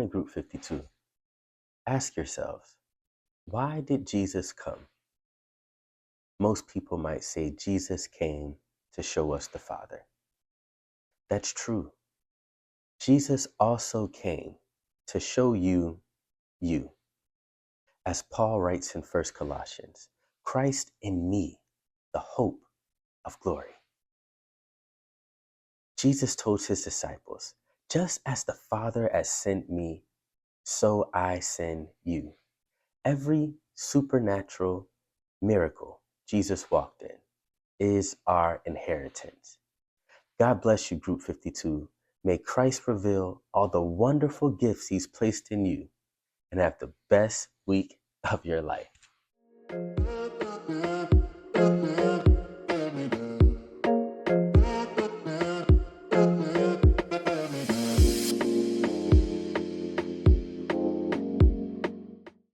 morning, Group 52. Ask yourselves, why did Jesus come? Most people might say Jesus came to show us the Father. That's true. Jesus also came to show you you. As Paul writes in 1 Colossians, Christ in me, the hope of glory. Jesus told his disciples, just as the Father has sent me, so I send you. Every supernatural miracle Jesus walked in is our inheritance. God bless you, Group 52. May Christ reveal all the wonderful gifts he's placed in you and have the best week of your life.